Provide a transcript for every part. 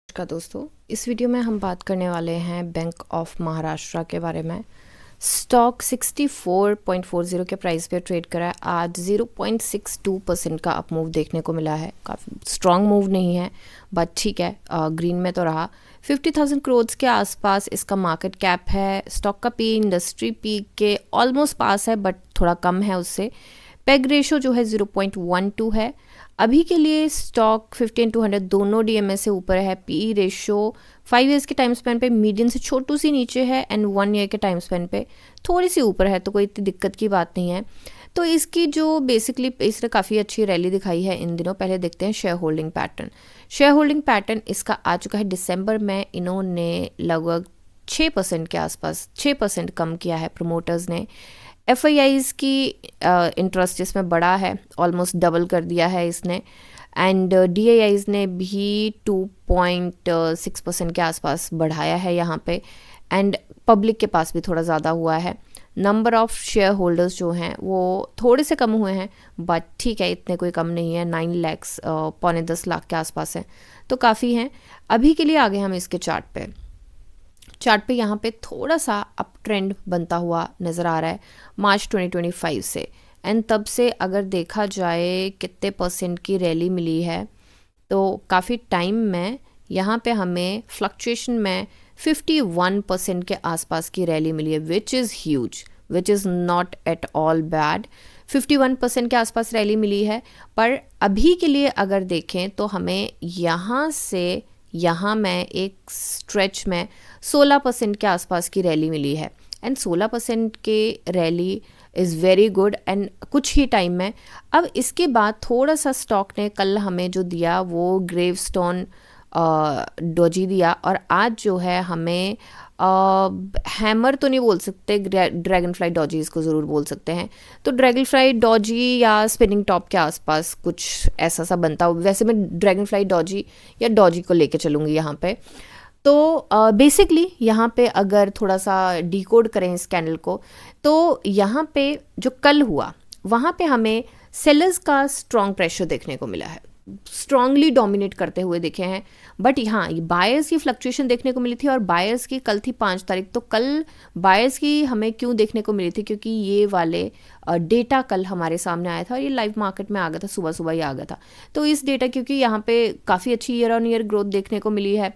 नमस्कार दोस्तों, इस वीडियो में हम बात करने वाले हैं बैंक ऑफ महाराष्ट्र के बारे में। स्टॉक 64.40 के प्राइस पे ट्रेड करा है। आज 0.62% का अप मूव देखने को मिला है। काफ़ी स्ट्रॉन्ग मूव नहीं है बट ठीक है, ग्रीन में तो रहा। 50,000 करोड़ के आसपास इसका मार्केट कैप है। स्टॉक का पी इंडस्ट्री पी के ऑलमोस्ट पास है बट थोड़ा कम है उससे। पेग रेशो जो है 0.12 है। अभी के लिए स्टॉक 50 एंड 200 दोनों डीएमएस से ऊपर है। पी रेशो 5 ईयर्स के टाइम स्पेन पे मीडियन से छोटू सी नीचे है एंड 1 ईयर के टाइम स्पेन पे थोड़ी सी ऊपर है, तो कोई इतनी दिक्कत की बात नहीं है। तो इसकी जो बेसिकली इसने काफ़ी अच्छी रैली दिखाई है इन दिनों। पहले देखते हैं share holding pattern. Share holding pattern इसका आ चुका है दिसंबर में। इन्होंने लगभग 6% के आसपास 6% कम किया है प्रमोटर्स ने। एफआईआईज की इंटरेस्ट इसमें बढ़ा है, ऑलमोस्ट डबल कर दिया है इसने। एंड डीआईआईज ने भी 2.6% के आसपास बढ़ाया है यहाँ पे। एंड पब्लिक के पास भी थोड़ा ज़्यादा हुआ है। नंबर ऑफ शेयर होल्डर्स जो हैं वो थोड़े से कम हुए हैं बट ठीक है, इतने कोई कम नहीं है। 9 लाख 9.25 लाख के आसपास हैं, तो काफ़ी हैं। अभी के लिए आगे हम इसके चार्ट पे यहाँ पे थोड़ा सा अप ट्रेंड बनता हुआ नज़र आ रहा है मार्च 2025 से। एंड तब से अगर देखा जाए कितने परसेंट की रैली मिली है, तो काफ़ी टाइम में यहाँ पे हमें फ्लक्चुएशन में 51% के आसपास की रैली मिली है, which is huge, which is not at all bad. 51% के आसपास रैली मिली है। पर अभी के लिए अगर देखें तो हमें यहाँ से यहाँ में एक स्ट्रेच में 16% के आसपास की रैली मिली है। एंड 16% के rally is very good and कुछ ही टाइम में। अब इसके बाद थोड़ा सा स्टॉक ने कल हमें जो दिया वो ग्रेवस्टोन डोजी दिया, और आज जो है हमें हैमर तो नहीं बोल सकते, ड्रैगन फ्लाई डॉजी इसको ज़रूर बोल सकते हैं। तो ड्रैगन फ्लाई डॉजी या स्पिनिंग टॉप के आसपास कुछ ऐसा सा बनता हो। वैसे मैं ड्रैगन फ्लाई डॉजी या डॉजी को लेके चलूँगी यहाँ पे। तो बेसिकली यहाँ पे अगर थोड़ा सा डिकोड करें इस कैंडल को, तो यहाँ पे जो कल हुआ वहाँ पे हमें सेलर्स का स्ट्रॉन्ग प्रेशर देखने को मिला है, स्ट्रांगली डोमिनेट करते हुए दिखे हैं। बट यहाँ बायर्स की फ्लक्चुएशन देखने को मिली थी, और बायर्स की कल थी 5 तारीख। तो कल बायर्स की हमें क्यों देखने को मिली थी, क्योंकि ये वाले डेटा कल हमारे सामने आया था और ये लाइव मार्केट में आ गया था, सुबह सुबह ही आ गया था। तो इस डेटा क्योंकि यहाँ पे काफ़ी अच्छी ईयर ऑन ईयर ग्रोथ देखने को मिली है,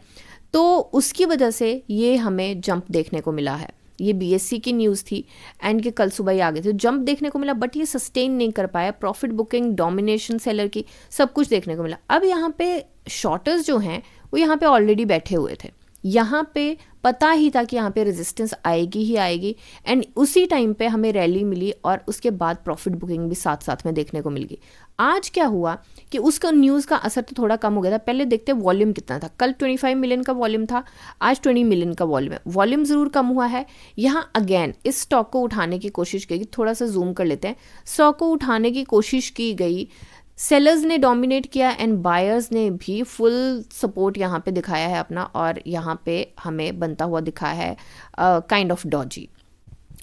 तो उसकी वजह से ये हमें जंप देखने को मिला है। ये बीएससी की न्यूज़ थी एंड के कल सुबह ही आ गए थे, जंप देखने को मिला बट ये सस्टेन नहीं कर पाया। प्रॉफिट बुकिंग, डोमिनेशन सेलर की सब कुछ देखने को मिला। अब यहाँ पे शॉर्टर्स जो हैं वो यहाँ पे ऑलरेडी बैठे हुए थे। यहाँ पे पता ही था कि यहाँ पे रेजिस्टेंस आएगी ही आएगी, एंड उसी टाइम पे हमें रैली मिली और उसके बाद प्रॉफिट बुकिंग भी साथ साथ में देखने को मिल गई। आज क्या हुआ कि उसका न्यूज़ का असर तो थोड़ा कम हो गया था। पहले देखते हैं वॉल्यूम कितना था। कल 25 मिलियन का वॉल्यूम था, आज 20 मिलियन का वॉल्यूम है। वॉल्यूम ज़रूर कम हुआ है। यहाँ अगेन इस स्टॉक को उठाने की कोशिश की गई, थोड़ा सा जूम कर लेते हैं। स्टॉक को उठाने की कोशिश की गई, सेलर्स ने डोमिनेट किया एंड बायर्स ने भी फुल सपोर्ट यहाँ पे दिखाया है अपना, और यहाँ पे हमें बनता हुआ दिखा है काइंड ऑफ डॉजी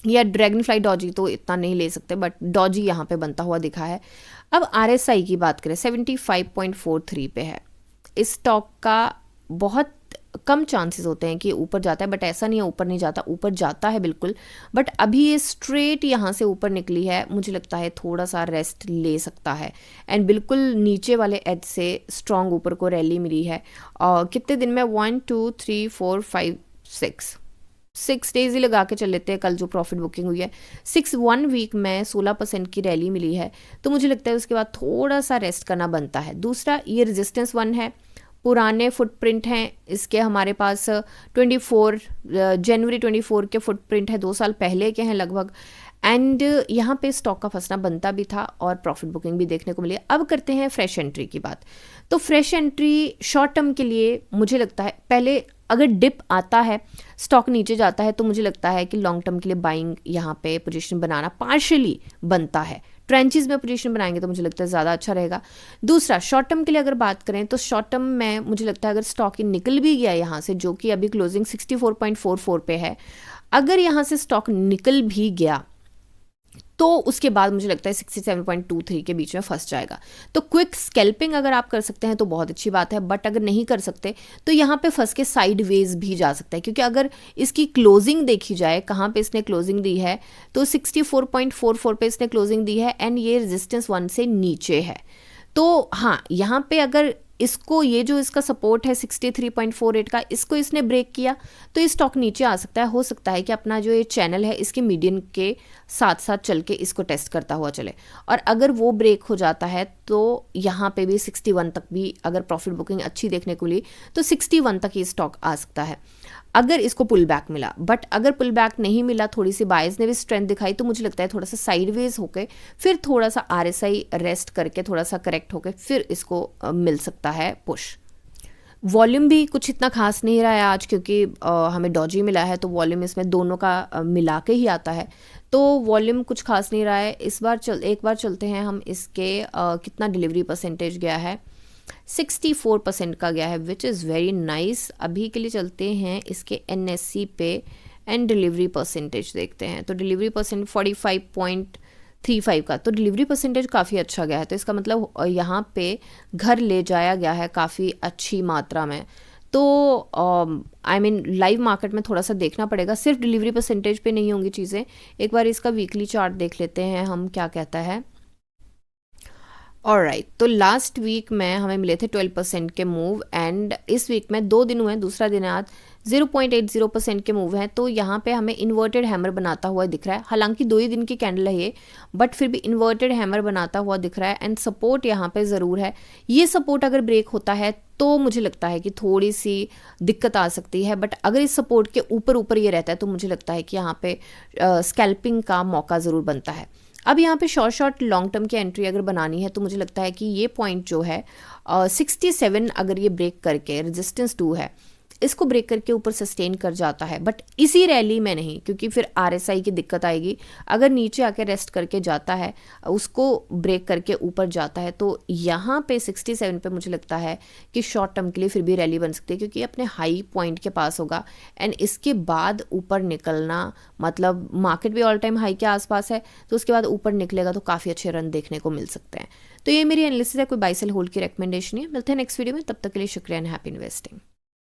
या ड्रैगन फ्लाई डॉजी, तो इतना नहीं ले सकते बट डॉजी यहाँ पे बनता हुआ दिखा है। अब आरएसआई की बात करें 75.43 पे है। इस स्टॉक का बहुत कम चांसेस होते हैं कि ऊपर जाता है, बट ऐसा नहीं है ऊपर नहीं जाता, ऊपर जाता है बिल्कुल। बट अभी ये स्ट्रेट यहाँ से ऊपर निकली है, मुझे लगता है थोड़ा सा रेस्ट ले सकता है। एंड बिल्कुल नीचे वाले एज से स्ट्रॉन्ग ऊपर को रैली मिली है। और कितने दिन में 1 2 3 4 5 6 डेज ही लगा के चल लेते हैं। कल जो प्रॉफिट बुकिंग हुई है 1 वीक में 16% की रैली मिली है, तो मुझे लगता है उसके बाद थोड़ा सा रेस्ट करना बनता है। दूसरा, ये रेजिस्टेंस 1 है, पुराने फुटप्रिंट हैं इसके हमारे पास। 24 जनवरी 24 के फुटप्रिंट है, 2 साल पहले के हैं लगभग। एंड यहाँ पे स्टॉक का फंसना बनता भी था और प्रॉफिट बुकिंग भी देखने को मिली। अब करते हैं फ्रेश एंट्री की बात। तो फ्रेश एंट्री शॉर्ट टर्म के लिए मुझे लगता है पहले अगर डिप आता है, स्टॉक नीचे जाता है, तो मुझे लगता है कि लॉन्ग टर्म के लिए बाइंग यहाँ पे पोजीशन बनाना पार्शियली बनता है। ट्रेंचेस में पोजीशन बनाएंगे तो मुझे लगता है ज़्यादा अच्छा रहेगा। दूसरा, शॉर्ट टर्म के लिए अगर बात करें तो शॉर्ट टर्म में मुझे लगता है अगर स्टॉक निकल भी गया यहाँ से, जो कि अभी क्लोजिंग 64.44 पे है, अगर यहाँ से स्टॉक निकल भी गया तो उसके बाद मुझे लगता है 67.23 के बीच में फंस जाएगा। तो क्विक स्कैल्पिंग अगर आप कर सकते हैं तो बहुत अच्छी बात है, बट अगर नहीं कर सकते तो यहाँ पे फंस के साइड वेज भी जा सकता है, क्योंकि अगर इसकी क्लोजिंग देखी जाए, कहाँ पे इसने क्लोजिंग दी है, तो 64.44 पे इसने क्लोजिंग दी है एंड ये रेजिस्टेंस 1 से नीचे है। तो हाँ, यहाँ पे अगर इसको, ये जो इसका सपोर्ट है 63.48 का, इसको इसने ब्रेक किया तो ये स्टॉक नीचे आ सकता है। हो सकता है कि अपना जो ये चैनल है इसके मीडियन के साथ साथ चल के इसको टेस्ट करता हुआ चले, और अगर वो ब्रेक हो जाता है तो यहाँ पे भी 61 तक भी अगर प्रॉफिट बुकिंग अच्छी देखने को मिली तो 61 तक ये स्टॉक आ सकता है अगर इसको पुल बैक मिला। बट अगर पुल बैक नहीं मिला, थोड़ी सी बायर्स ने भी स्ट्रेंथ दिखाई, तो मुझे लगता है थोड़ा सा साइडवेज होके फिर थोड़ा सा RSI रेस्ट करके थोड़ा सा करेक्ट होके फिर इसको मिल सकता है पुश। वॉल्यूम भी कुछ इतना खास नहीं रहा है आज, क्योंकि हमें डॉजी मिला है तो वॉल्यूम इसमें दोनों का मिला के ही आता है, तो वॉल्यूम कुछ खास नहीं रहा है। इस बार एक बार चलते हैं हम इसके कितना डिलीवरी परसेंटेज गया है, 64% का गया है, विच इज़ वेरी नाइस। अभी के लिए चलते हैं इसके NSE पे एंड डिलीवरी परसेंटेज देखते हैं। तो डिलीवरी परसेंट 45.35 का, तो डिलीवरी परसेंटेज काफ़ी अच्छा गया है, तो इसका मतलब यहाँ पे घर ले जाया गया है काफ़ी अच्छी मात्रा में। तो आई मीन लाइव मार्केट में थोड़ा सा देखना पड़ेगा, सिर्फ डिलीवरी परसेंटेज पे नहीं होंगी चीज़ें। एक बार इसका वीकली चार्ट देख लेते हैं हम क्या कहता है। ऑलराइट, तो लास्ट वीक में हमें मिले थे 12% के मूव, एंड इस वीक में 2 दिन हुए हैं, दूसरा दिन आज 0.80% के मूव हैं। तो यहाँ पे हमें इन्वर्टेड हैमर बनाता हुआ दिख रहा है, हालांकि 2 ही दिन की कैंडल है ये, बट फिर भी इन्वर्टेड हैमर बनाता हुआ दिख रहा है एंड सपोर्ट यहाँ पे ज़रूर है। ये सपोर्ट अगर ब्रेक होता है तो मुझे लगता है कि थोड़ी सी दिक्कत आ सकती है, बट अगर इस सपोर्ट के ऊपर ऊपर ये रहता है तो मुझे लगता है कि यहाँ पे स्कैल्पिंग का मौका ज़रूर बनता है। अब यहाँ पे शॉर्ट लॉन्ग टर्म की एंट्री अगर बनानी है तो मुझे लगता है कि ये पॉइंट जो है 67 अगर ये ब्रेक करके, रेजिस्टेंस 2 है, इसको ब्रेक करके ऊपर सस्टेन कर जाता है, बट इसी रैली में नहीं, क्योंकि फिर RSI की दिक्कत आएगी। अगर नीचे आके रेस्ट करके जाता है, उसको ब्रेक करके ऊपर जाता है, तो यहाँ पे 67 पे मुझे लगता है कि शॉर्ट टर्म के लिए फिर भी रैली बन सकती है, क्योंकि अपने हाई पॉइंट के पास होगा एंड इसके बाद ऊपर निकलना, मतलब मार्केट भी ऑल टाइम हाई के आसपास है, तो उसके बाद ऊपर निकलेगा तो काफ़ी अच्छे रन देखने को मिल सकते हैं। तो ये मेरी एनालिसिस है, कोई बाय सेल होल्ड की रिकमेंडेशन है। मिलते हैं नेक्स्ट वीडियो में, तब तक के लिए शुक्रिया एंड हैप्पी इन्वेस्टिंग।